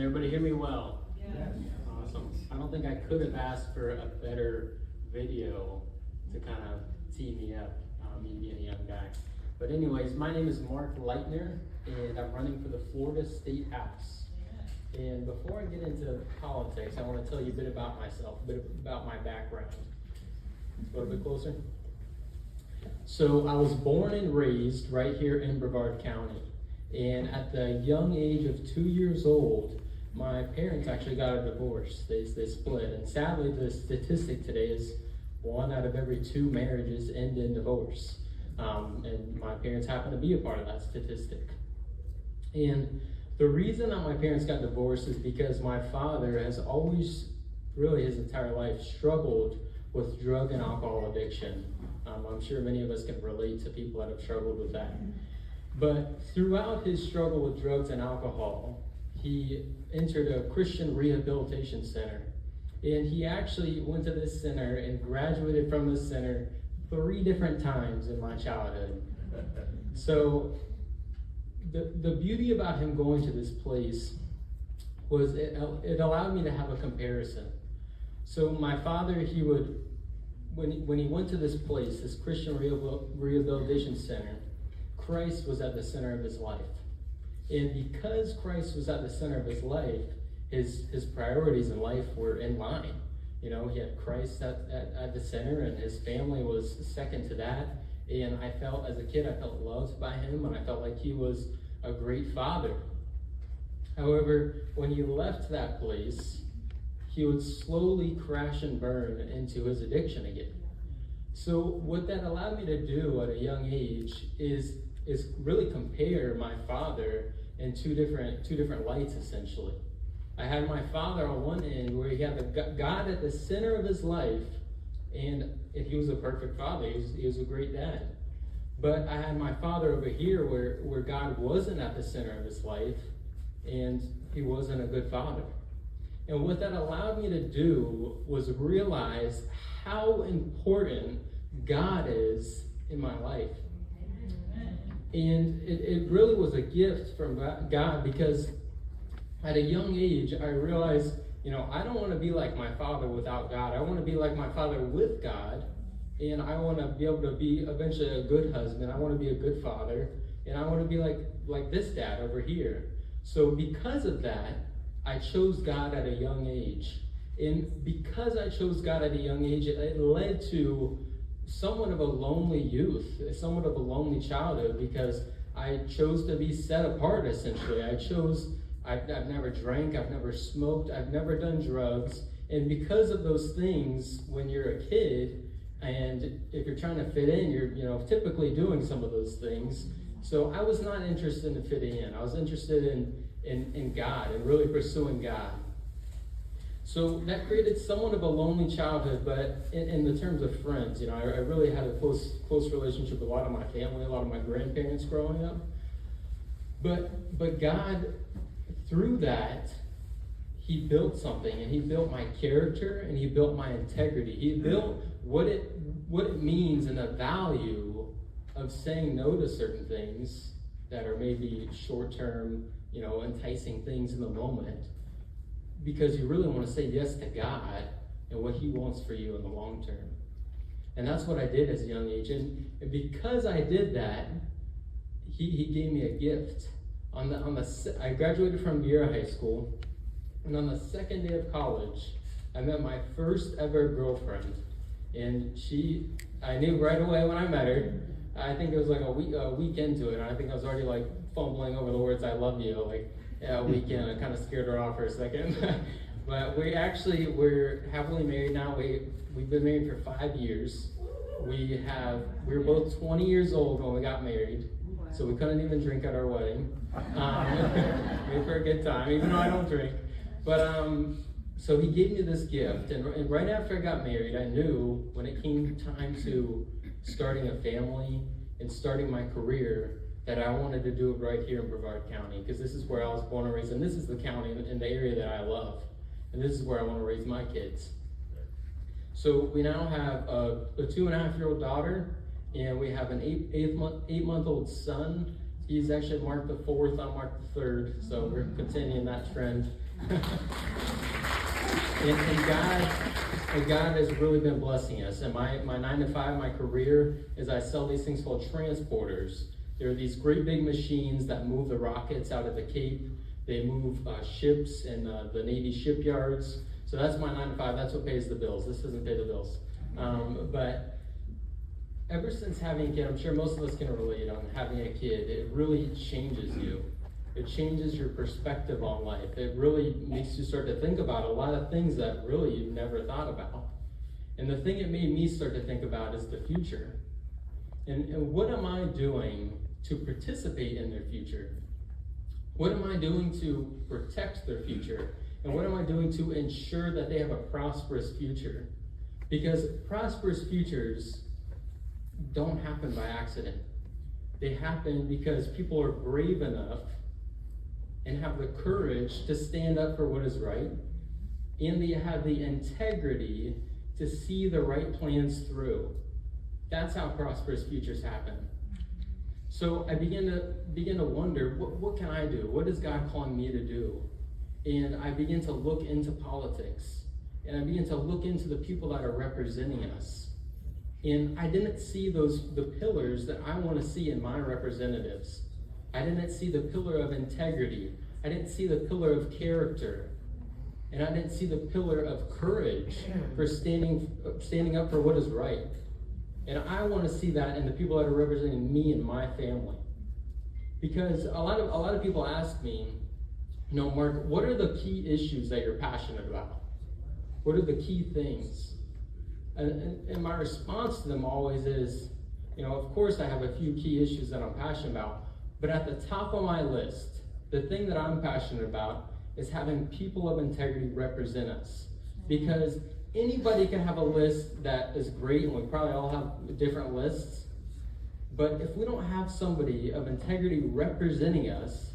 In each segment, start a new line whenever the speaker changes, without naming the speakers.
everybody hear me well?
Yes.
Awesome. I don't think I could have asked for a better video to kind of tee me up, me being a young guy. But anyways, my name is Mark Lightner, and I'm running for the Florida State House. And before I get into politics, I want to tell you a bit about myself, a bit about my background. Let's go a bit closer. So I was born and raised right here in Brevard County. And at the young age of 2 years old, my parents actually got a divorce. They split. And sadly, the statistic today is 1 out of every 2 marriages end in divorce. And my parents happen to be a part of that statistic. And the reason that my parents got divorced is because my father has always, really his entire life, struggled with drug and alcohol addiction. I'm sure many of us can relate to people that have struggled with that. But throughout his struggle with drugs and alcohol, he entered a Christian rehabilitation center. And he actually went to this center and graduated from this center 3 different times in my childhood. So the beauty about him going to this place was it allowed me to have a comparison. So my father, he would, when he went to this place, this Christian rehabilitation center, Christ was at the center of his life. And because Christ was at the center of his life, his priorities in life were in line. You know, he had Christ at the center, and his family was second to that. And I felt, as a kid, I felt loved by him, and I felt like he was a great father. However, when he left that place, he would slowly crash and burn into his addiction again. So what that allowed me to do at a young age is really compare my father in two different lights, essentially. I had my father on one end, where he had God at the center of his life, and he was a perfect father. He was a great dad. But I had my father over here, where God wasn't at the center of his life, and he wasn't a good father. And what that allowed me to do was realize how important God is in my life. And it really was a gift from God, because at a young age, I realized, I don't want to be like my father without God. I want to be like my father with God, and I want to be able to be eventually a good husband. I want to be a good father, and I want to be like this dad over here. So because of that, I chose God at a young age. And because I chose God at a young age, it led to somewhat of a lonely youth, somewhat of a lonely childhood, because I chose to be set apart, essentially. I've never drank, I've never smoked, I've never done drugs. And because of those things, when you're a kid, and if you're trying to fit in, you're typically doing some of those things. So I was not interested in fitting in. I was interested in God and really pursuing God. So that created somewhat of a lonely childhood, but in the terms of friends, I really had a close relationship with a lot of my family, a lot of my grandparents growing up. But God, through that, he built something, and he built my character, and he built my integrity. He built what it means and the value of saying no to certain things that are maybe short-term, enticing things in the moment, because you really want to say yes to God and what he wants for you in the long term. And that's what I did as a young age. And because I did that, he gave me a gift. I graduated from Bureau High School, and on the second day of college, I met my first ever girlfriend. And I knew right away when I met her. I think it was like a week into it, and I think I was already like fumbling over the words "I love you" a weekend. I kind of scared her off for a second. But we're happily married now. We've been married for 5 years. We were both 20 years old when we got married, so we couldn't even drink at our wedding. Made for a good time, even though I don't drink. But so he gave me this gift, and right after I got married, I knew when it came time to starting a family and starting my career, that I wanted to do it right here in Brevard County, because this is where I was born and raised, and this is the county in the area that I love, and this is where I want to raise my kids. So we now have a 2.5-year-old daughter, and we have an 8-month-old son. He's actually Mark the 4th, I'm Mark the 3rd, so we're continuing that trend. and God has really been blessing us. And my 9 to 5, my career, is I sell these things called transporters. They're these great big machines that move the rockets out at the Cape. They move ships in the Navy shipyards. So that's my 9 to 5. That's what pays the bills. This doesn't pay the bills. But ever since having a kid, I'm sure most of us can relate on having a kid, it really changes you. It changes your perspective on life. It really makes you start to think about a lot of things that really you've never thought about. And the thing it made me start to think about is the future. And what am I doing to participate in their future? What am I doing to protect their future? And what am I doing to ensure that they have a prosperous future? Because prosperous futures don't happen by accident. They happen because people are brave enough and have the courage to stand up for what is right, and they have the integrity to see the right plans through. That's how prosperous futures happen. So I began to wonder, what can I do? What is God calling me to do? And I began to look into politics, and I began to look into the people that are representing us. And I didn't see the pillars that I want to see in my representatives. I didn't see the pillar of integrity. I didn't see the pillar of character. And I didn't see the pillar of courage for standing up for what is right. And I want to see that in the people that are representing me and my family. Because a lot of people ask me, Mark, what are the key issues that you're passionate about? What are the key things? And my response to them always is, of course I have a few key issues that I'm passionate about, but at the top of my list, the thing that I'm passionate about is having people of integrity represent us. Because anybody can have a list that is great, and we probably all have different lists, but if we don't have somebody of integrity representing us,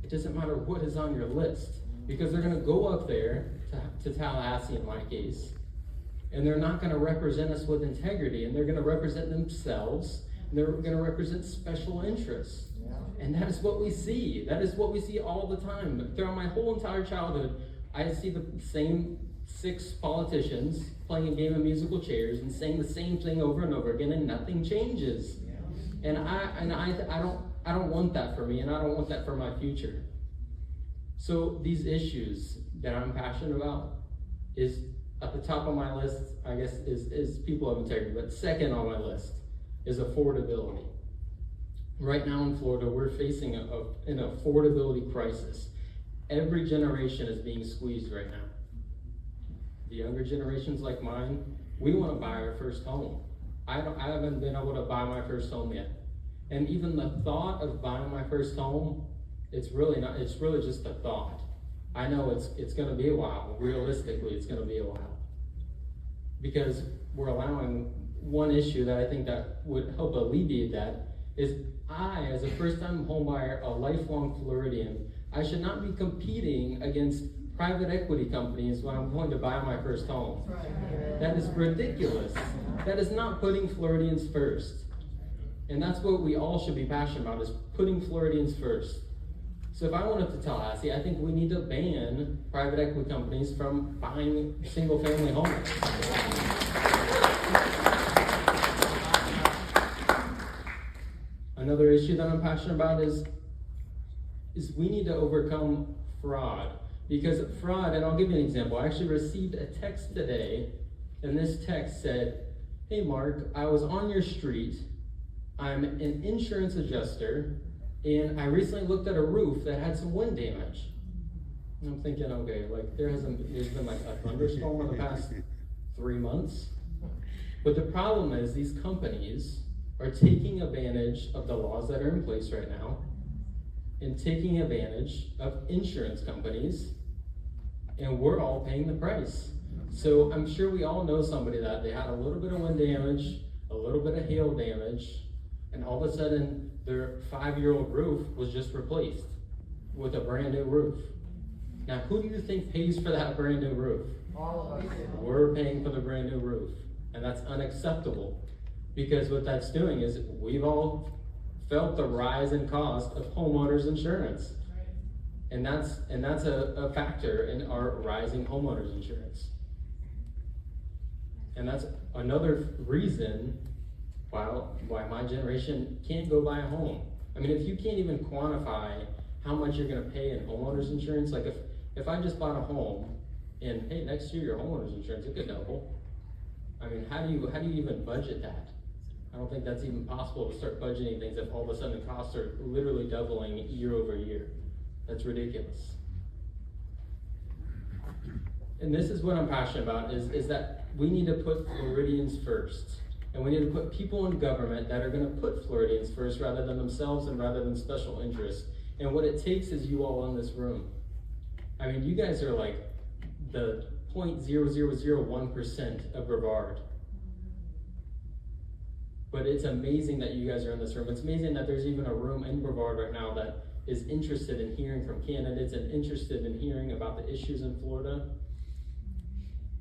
it doesn't matter what is on your list, because they're going to go up there to Tallahassee in my case, and they're not going to represent us with integrity, and they're going to represent themselves, and they're going to represent special interests. Yeah. And that is what we see. That is what we see all the time. Throughout my whole entire childhood, I see the same 6 politicians playing a game of musical chairs and saying the same thing over and over again, and nothing changes. Yeah. And I don't want that for me, and I don't want that for my future. So these issues that I'm passionate about is at the top of my list, I guess, is people of integrity. But second on my list is affordability. Right now in Florida, we're facing an affordability crisis. Every generation is being squeezed right now. The younger generations like mine, we want to buy our first home. I haven't been able to buy my first home yet. And even the thought of buying my first home, it's really just a thought. I know it's going to be a while. Realistically, it's going to be a while. Because we're allowing one issue that I think that would help alleviate that is I, as a first-time home buyer, a lifelong Floridian, I should not be competing against private equity companies when I'm going to buy my first home. Right. That is ridiculous. That is not putting Floridians first. And that's what we all should be passionate about, is putting Floridians first. So if I went up to Tallahassee, I think we need to ban private equity companies from buying single-family homes. Another issue that I'm passionate about is we need to overcome fraud. Because fraud, and I'll give you an example. I actually received a text today, and this text said, "Hey Mark, I was on your street. I'm an insurance adjuster, and I recently looked at a roof that had some wind damage." And I'm thinking, okay, there's been like a thunderstorm in the past 3 months. But the problem is these companies are taking advantage of the laws that are in place right now and taking advantage of insurance companies, and we're all paying the price. So I'm sure we all know somebody that they had a little bit of wind damage, a little bit of hail damage, and all of a sudden their 5-year-old roof was just replaced with a brand new roof. Now, who do you think pays for that brand new roof?
All of us.
We're paying for the brand new roof, and that's unacceptable, because what that's doing is we've all felt the rise in cost of homeowners insurance. And that's a factor in our rising homeowners insurance. And that's another reason why my generation can't go buy a home. I mean, if you can't even quantify how much you're gonna pay in homeowners insurance, like if I just bought a home and hey, next year your homeowners insurance, it could double. I mean, how do you even budget that? I don't think that's even possible to start budgeting things if all of a sudden the costs are literally doubling year over year. That's ridiculous. And this is what I'm passionate about, is that we need to put Floridians first. And we need to put people in government that are gonna put Floridians first rather than themselves and rather than special interests. And what it takes is you all in this room. I mean, you guys are like the 0.0001% of Brevard. But it's amazing that you guys are in this room. It's amazing that there's even a room in Brevard right now that is interested in hearing from candidates and interested in hearing about the issues in Florida.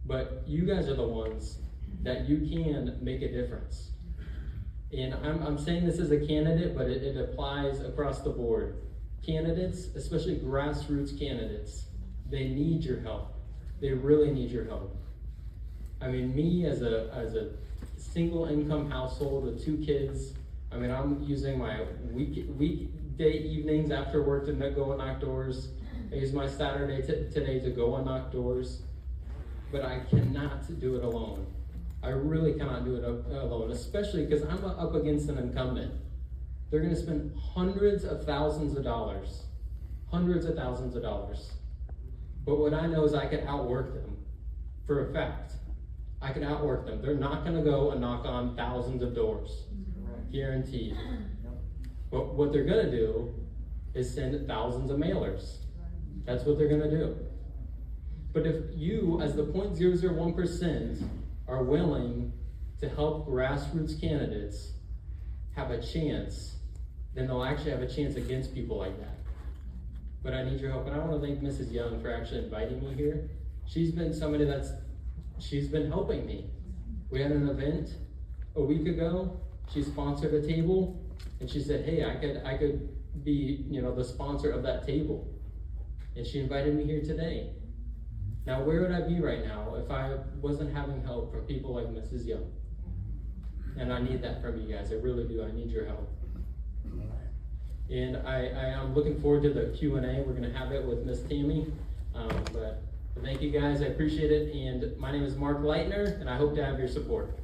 But you guys are the ones that you can make a difference. And I'm saying this as a candidate, but it applies across the board. Candidates, especially grassroots candidates, they need your help. They really need your help. I mean, me as a single income household with 2 kids, I mean, I'm using my weekday evenings after work to go and knock doors. I use my Saturday today to go and knock doors. But I cannot do it alone. I really cannot do it alone, especially because I'm up against an incumbent. They're gonna spend hundreds of thousands of dollars. But what I know is I could outwork them, for a fact. I can outwork them. They're not gonna go and knock on thousands of doors, guaranteed. But what they're gonna do is send thousands of mailers. That's what they're gonna do. But if you, as the 0.001%, are willing to help grassroots candidates have a chance, then they'll actually have a chance against people like that. But I need your help, and I want to thank Mrs. Young for actually inviting me here. She's been somebody she's been helping me. We had an event a week ago. She sponsored a table, and she said, hey, I could be, the sponsor of that table. And she invited me here today. Now, where would I be right now if I wasn't having help from people like Mrs. Young? And I need that from you guys. I really do. I need your help. And I am looking forward to the Q&A. We're going to have it with Miss Tammy. But thank you guys. I appreciate it. And my name is Mark Lightner, and I hope to have your support.